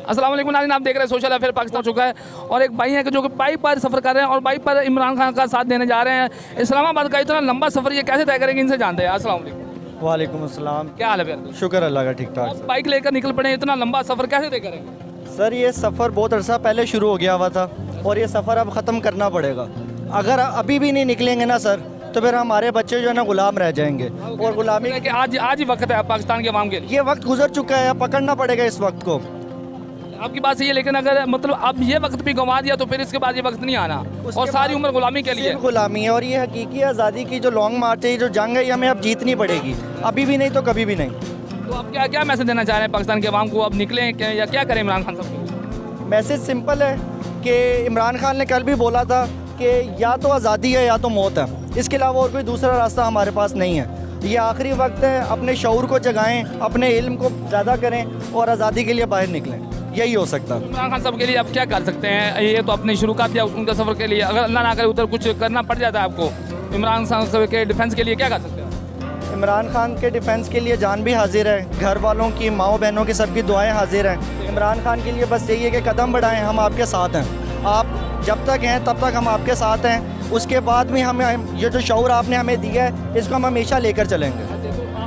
अस्सलाम वालेकुम नाज़रीन, आप देख रहे हैं सोशल अफेयर पाकिस्तान चुका है और एक भाई हैं कि जो कि बाइक पर सफ़र कर रहे हैं और बाइक पर इमरान खान का साथ देने जा रहे हैं। इस्लामाबाद का इतना लंबा सफ़र ये कैसे तय करेंगे, इनसे जानते हैं। अस्सलाम वालेकुम। वालेकुम अस्सलाम। क्या हाल है भैया? शुक्र अल्लाह का, ठीक ठाक। आप बाइक लेकर निकल पड़े, इतना लंबा सफ़र कैसे तय करेंगे? सर ये सफ़र बहुत अरसा पहले शुरू हो गया हुआ था और ये सफ़र अब ख़त्म करना पड़ेगा। अगर अभी भी नहीं निकलेंगे ना सर, तो फिर हमारे बच्चे जो है ना गुलाम रह जाएंगे। और गुलामी कि आज ही वक्त है पाकिस्तान के अवाम के लिए। ये वक्त गुजर चुका है, पकड़ना पड़ेगा इस वक्त को। आपकी बात सही है, लेकिन अगर मतलब अब ये वक्त भी गंवा दिया तो फिर इसके बाद ये वक्त नहीं आना और सारी उम्र गुलामी के लिए। सिर्फ गुलामी है और ये हकीकी आज़ादी की जो लॉन्ग मार्च है, ये जो जंग है, ये हमें अब जीतनी पड़ेगी। अभी भी नहीं तो कभी भी नहीं। तो आप क्या क्या मैसेज देना चाह रहे हैं पाकिस्तान के अवाम को? अब निकलें क्या या क्या करें इमरान खान साहब? मैसेज सिंपल है कि इमरान खान ने कल भी बोला था कि या तो आज़ादी है या तो मौत है, इसके अलावा और कोई दूसरा रास्ता हमारे पास नहीं है। ये आखिरी वक्त है, अपने शऊर को जगाएं, अपने इल्म को ज़्यादा करें और आज़ादी के लिए बाहर निकलें। यही हो सकता है। इमरान खान साहब के लिए आप क्या कर सकते हैं? ये तो अपने शुरू कर दिया उनका सफ़र के लिए, अगर अल्लाह ना करे उधर कुछ करना पड़ जाता है आपको, इमरान खान साहब के डिफेंस के लिए क्या कर सकते हैं? इमरान खान के डिफेंस के लिए जान भी हाजिर है, घर वालों की, माओ बहनों की, सबकी दुआएं हाजिर हैं। इमरान खान के लिए बस यही है कि कदम बढ़ाएं, हम आपके साथ हैं। आप जब तक हैं तब तक हम आपके साथ हैं। उसके बाद भी हम ये जो शऊर आपने हमें दिया है, इसको हम हमेशा लेकर चलेंगे।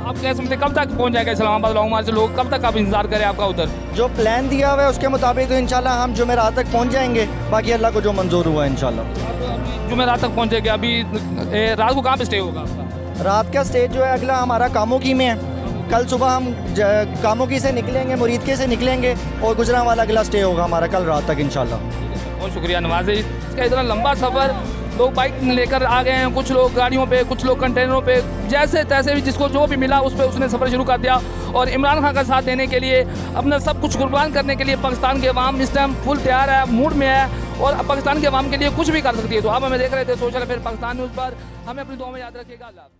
आप क्या समझते कब तक पहुंच जाएगा इस्लामाबाद लॉन्ग मार्च से? लोग कब तक आप इंतजार करें आपका उधर? जो प्लान दिया हुआ है उसके मुताबिक तो इंशाल्लाह हम जुमेरात तक पहुंच जाएंगे। बाकी अल्लाह को जो मंजूर हुआ है इंशाल्लाह। जुमेरात तक पहुंचेंगे। अभी रात को कहाँ पे स्टे होगा आपका? रात का स्टे जो है अगला हमारा कामोकी में है। कल सुबह हम कामोकी से निकलेंगे, मुरीदके से निकलेंगे और गुजरांवाला अगला स्टे होगा हमारा कल रात तक इंशाल्लाह। बहुत शुक्रिया नवाज़। इसका इतना लंबा सफ़र, लोग बाइक लेकर आ गए हैं, कुछ लोग गाड़ियों पे, कुछ लोग कंटेनरों पे, जैसे तैसे भी जिसको जो भी मिला उस पर उसने सफ़र शुरू कर दिया और इमरान खान का साथ देने के लिए, अपना सब कुछ कुर्बान करने के लिए पाकिस्तान के अवाम इस टाइम फुल तैयार है, मूड में है और पाकिस्तान के अवाम के लिए कुछ भी कर सकती है। तो आप हमें देख रहे थे सोशल अफेयर पाकिस्तान न्यूज़ पर। हमें अपनी दुआ में याद रखिएगा। अल्लाह।